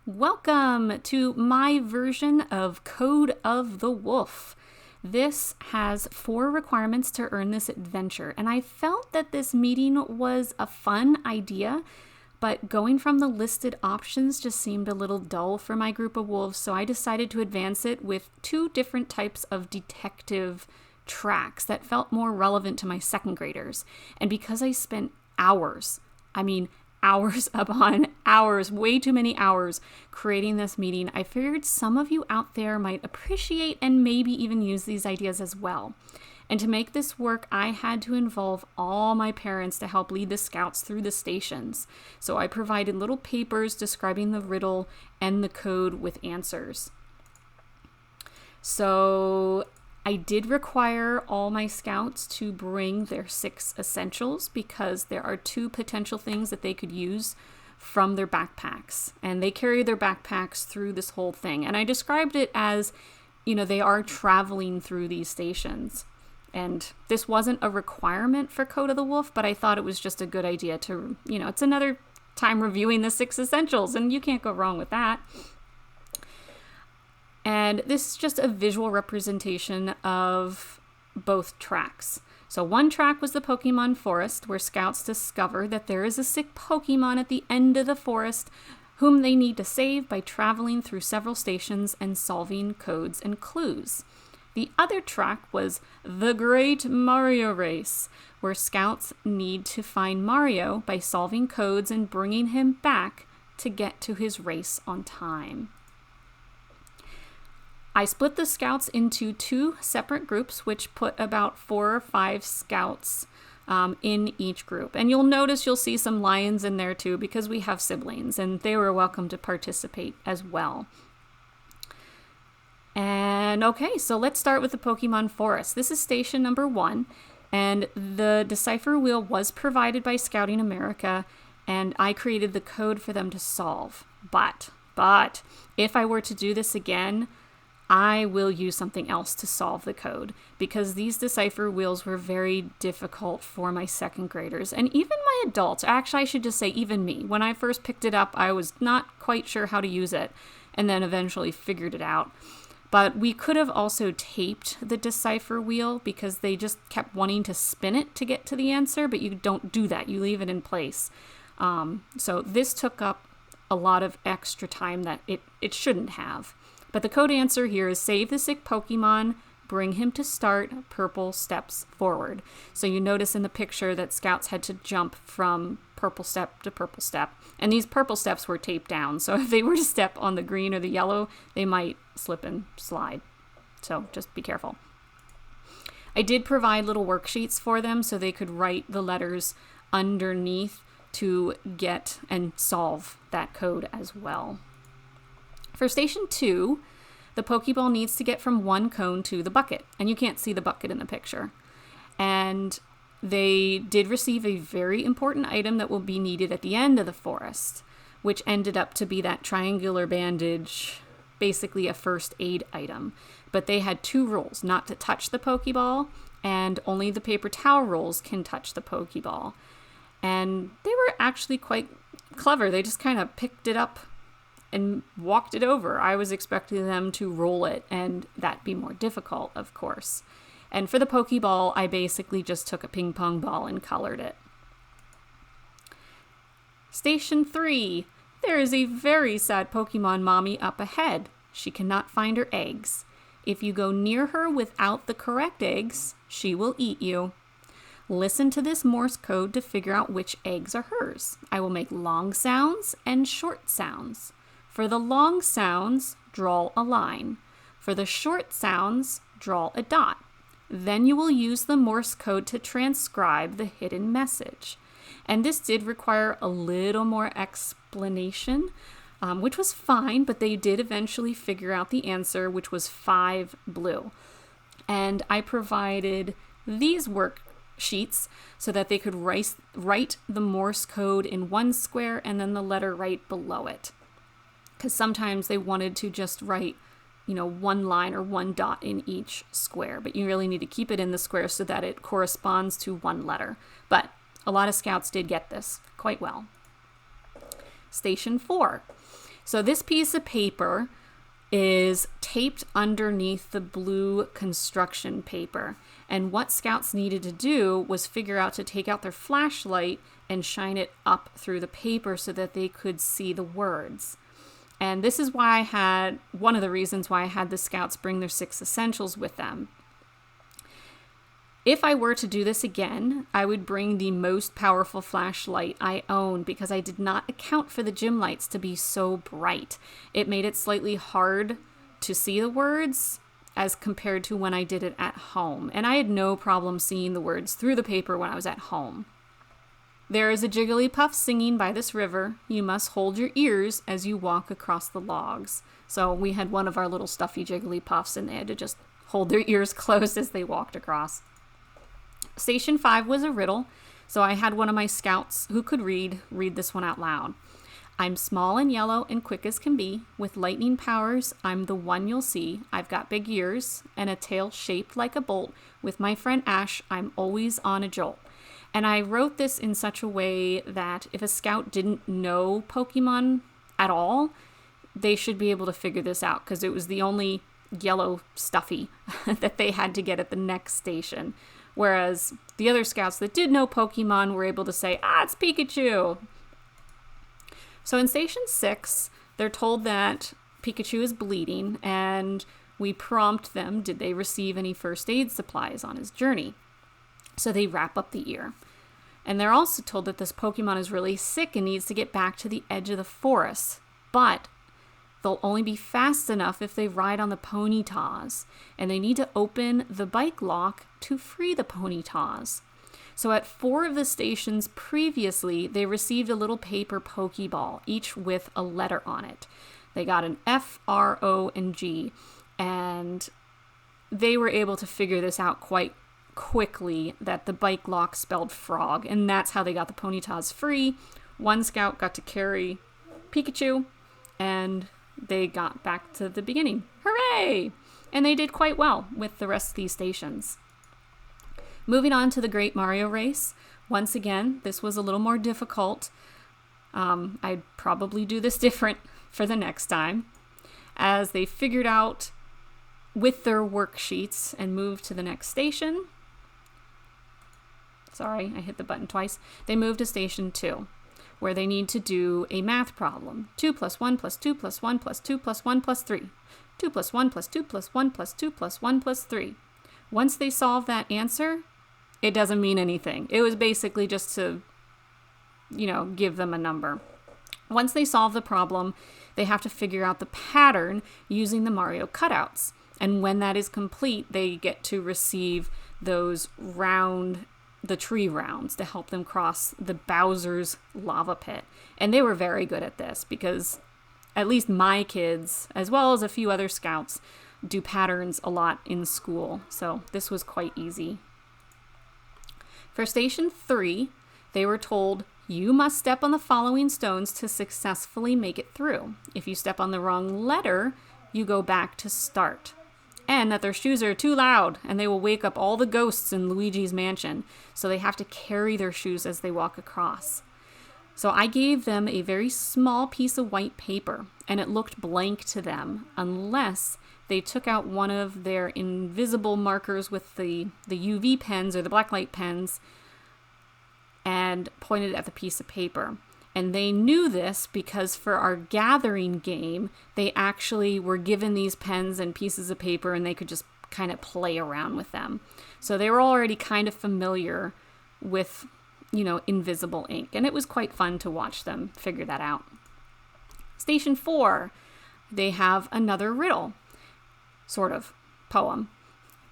Welcome to my version of Code of the Wolf. This has 4 requirements to earn this adventure, and I felt that this meeting was a fun idea, but going from the listed options just seemed a little dull for my group of wolves, so I decided to advance it with 2 different types of detective tracks that felt more relevant to my second graders. And because I spent hours upon hours, way too many hours creating this meeting, I figured some of you out there might appreciate and maybe even use these ideas as well. And to make this work, I had to involve all my parents to help lead the scouts through the stations. So I provided little papers describing the riddle and the code with answers. So I did require all my scouts to bring their 6 essentials because there are 2 potential things that they could use from their backpacks. And they carry their backpacks through this whole thing. And I described it as, they are traveling through these stations. And this wasn't a requirement for Code of the Wolf, but I thought it was just a good idea to, it's another time reviewing the 6 essentials, and you can't go wrong with that. And this is just a visual representation of both tracks. So one track was the Pokemon Forest, where scouts discover that there is a sick Pokemon at the end of the forest whom they need to save by traveling through several stations and solving codes and clues. The other track was the Great Mario Race, where scouts need to find Mario by solving codes and bringing him back to get to his race on time. I split the scouts into 2 separate groups, which put about 4 or 5 scouts in each group. And you'll see some lions in there too, because we have siblings, and they were welcome to participate as well. And okay, so let's start with the Pokemon Forest. This is station number 1, and the decipher wheel was provided by Scouting America, and I created the code for them to solve. But if I were to do this again, I will use something else to solve the code, because these decipher wheels were very difficult for my second graders and even my adults. Actually, I should just say even me. When I first picked it up, I was not quite sure how to use it and then eventually figured it out. But we could have also taped the decipher wheel because they just kept wanting to spin it to get to the answer, but you don't do that. You leave it in place. So this took up a lot of extra time that it shouldn't have. But the code answer here is save the sick Pokemon, bring him to start, purple steps forward. So you notice in the picture that scouts had to jump from purple step to purple step. And these purple steps were taped down. So if they were to step on the green or the yellow, they might slip and slide. So just be careful. I did provide little worksheets for them so they could write the letters underneath to get and solve that code as well. For station 2, the Pokeball needs to get from one cone to the bucket, and you can't see the bucket in the picture. And they did receive a very important item that will be needed at the end of the forest, which ended up to be that triangular bandage, basically a first aid item. But they had 2 rules: not to touch the Pokeball, and only the paper towel rolls can touch the Pokeball. And they were actually quite clever. They just kind of picked it up and walked it over. I was expecting them to roll it, and that'd be more difficult, of course. And for the Pokeball, I basically just took a ping pong ball and colored it. Station 3. There is a very sad Pokemon mommy up ahead. She cannot find her eggs. If you go near her without the correct eggs, she will eat you. Listen to this Morse code to figure out which eggs are hers. I will make long sounds and short sounds. For the long sounds, draw a line. For the short sounds, draw a dot. Then you will use the Morse code to transcribe the hidden message. And this did require a little more explanation, which was fine, but they did eventually figure out the answer, which was 5 blue. And I provided these worksheets so that they could write the Morse code in one square and then the letter right below it. Because sometimes they wanted to just write, one line or one dot in each square, but you really need to keep it in the square so that it corresponds to one letter. But a lot of scouts did get this quite well. Station 4. So this piece of paper is taped underneath the blue construction paper. And what scouts needed to do was figure out to take out their flashlight and shine it up through the paper so that they could see the words. And this is why one of the reasons why I had the scouts bring their 6 essentials with them. If I were to do this again, I would bring the most powerful flashlight I own because I did not account for the gym lights to be so bright. It made it slightly hard to see the words as compared to when I did it at home. And I had no problem seeing the words through the paper when I was at home. There is a Jigglypuff singing by this river. You must hold your ears as you walk across the logs. So we had one of our little stuffy Jigglypuffs and they had to just hold their ears closed as they walked across. Station 5 was a riddle, so I had one of my scouts who could read this one out loud. I'm small and yellow and quick as can be. With lightning powers, I'm the one you'll see. I've got big ears and a tail shaped like a bolt. With my friend Ash, I'm always on a jolt. And I wrote this in such a way that if a scout didn't know Pokemon at all, they should be able to figure this out because it was the only yellow stuffy that they had to get at the next station. Whereas the other scouts that did know Pokemon were able to say, it's Pikachu. So in Station 6, they're told that Pikachu is bleeding, and we prompt them, did they receive any first aid supplies on his journey? So they wrap up the ear. And they're also told that this Pokemon is really sick and needs to get back to the edge of the forest. But they'll only be fast enough if they ride on the Ponytas, and they need to open the bike lock to free the Ponytas. So at 4 of the stations previously, they received a little paper Pokeball, each with a letter on it. They got an F, R, O, and G, and they were able to figure this out quite quickly, that the bike lock spelled frog, and that's how they got the Ponytas free. One scout got to carry Pikachu, and they got back to the beginning. Hooray! And they did quite well with the rest of these stations. Moving on to the Great Mario Race. Once again, this was a little more difficult. I'd probably do this different for the next time, as they figured out with their worksheets and moved to the next station. Sorry, I hit the button twice. They moved to Station 2. Where they need to do a math problem. 2 plus 1 plus 2 plus 1 plus 2 plus 1 plus 3. 2 plus 1 plus 2 plus 1 plus 2 plus 1 plus 3. Once they solve that answer, it doesn't mean anything. It was basically just to, give them a number. Once they solve the problem, they have to figure out the pattern using the Mario cutouts. And when that is complete, they get to receive those the tree rounds to help them cross the Bowser's lava pit. And they were very good at this because at least my kids, as well as a few other scouts, do patterns a lot in school. So this was quite easy. For Station 3, they were told, you must step on the following stones to successfully make it through. If you step on the wrong letter, you go back to start. And that their shoes are too loud and they will wake up all the ghosts in Luigi's mansion. So they have to carry their shoes as they walk across. So I gave them a very small piece of white paper and it looked blank to them unless they took out one of their invisible markers with the UV pens or the blacklight pens and pointed at the piece of paper. And they knew this because for our gathering game, they actually were given these pens and pieces of paper and they could just kind of play around with them. So they were already kind of familiar with, invisible ink. And it was quite fun to watch them figure that out. Station 4, they have another riddle, sort of poem.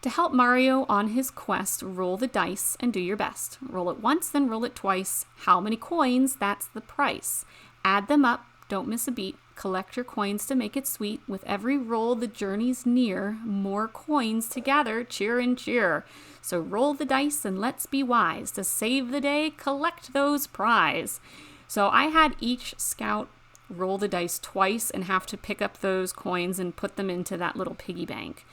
To help Mario on his quest, roll the dice and do your best. Roll it once, then roll it twice. How many coins? That's the price. Add them up, don't miss a beat. Collect your coins to make it sweet. With every roll, the journey's near. More coins to gather, cheer and cheer. So roll the dice and let's be wise. To save the day, collect those prize. So I had each scout roll the dice twice and have to pick up those coins and put them into that little piggy bank.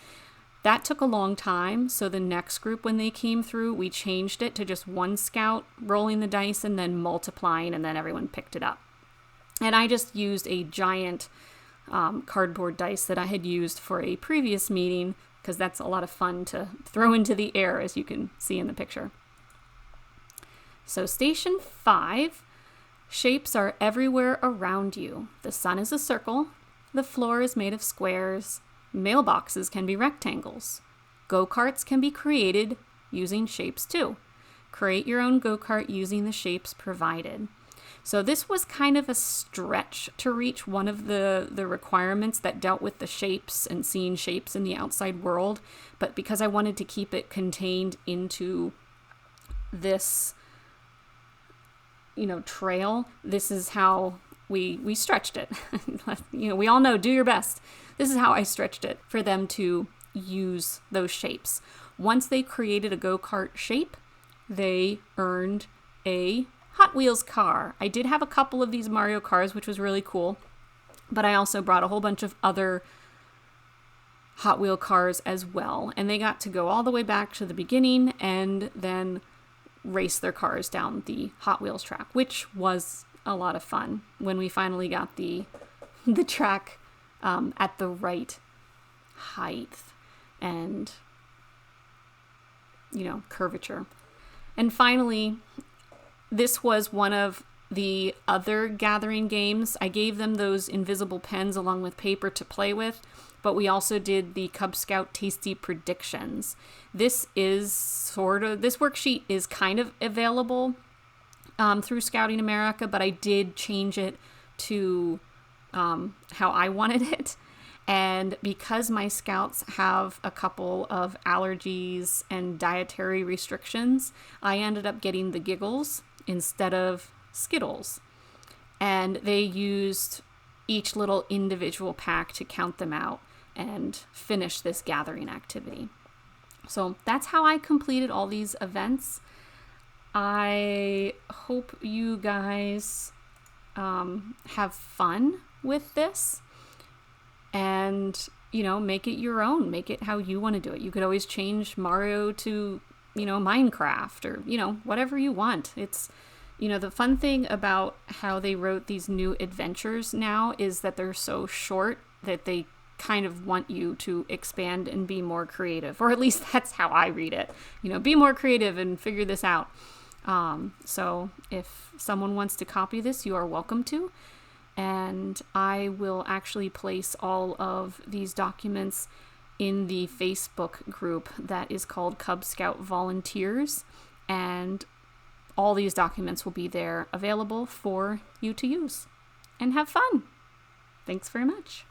That took a long time, so the next group, when they came through, we changed it to just one scout rolling the dice and then multiplying, and then everyone picked it up. And I just used a giant cardboard dice that I had used for a previous meeting, because that's a lot of fun to throw into the air, as you can see in the picture. So station 5, shapes are everywhere around you. The sun is a circle. The floor is made of squares. Mailboxes can be rectangles. Go-karts can be created using shapes too. Create your own go-kart using the shapes provided. So this was kind of a stretch to reach one of the requirements that dealt with the shapes and seeing shapes in the outside world. But because I wanted to keep it contained into this, trail, this is how we stretched it. We all know, do your best. This is how I stretched it for them to use those shapes. Once they created a go-kart shape, they earned a Hot Wheels car. I did have a couple of these Mario cars, which was really cool, but I also brought a whole bunch of other Hot Wheel cars as well, and they got to go all the way back to the beginning and then race their cars down the Hot Wheels track, which was a lot of fun when we finally got the track at the right height and curvature. And finally, this was one of the other gathering games. I gave them those invisible pens along with paper to play with, but we also did the Cub Scout Tasty Predictions. This worksheet is kind of available through Scouting America, but I did change it to how I wanted it. And because my scouts have a couple of allergies and dietary restrictions, I ended up getting the Giggles instead of Skittles. And they used each little individual pack to count them out and finish this gathering activity. So that's how I completed all these events. I hope you guys have fun with this and, make it your own. Make it how you want to do it. You could always change Mario to, Minecraft or, whatever you want. It's, the fun thing about how they wrote these new adventures now is that they're so short that they kind of want you to expand and be more creative, or at least that's how I read it. Be more creative and figure this out. So if someone wants to copy this, you are welcome to. And I will actually place all of these documents in the Facebook group that is called Cub Scout Volunteers. And all these documents will be there available for you to use. And have fun. Thanks very much.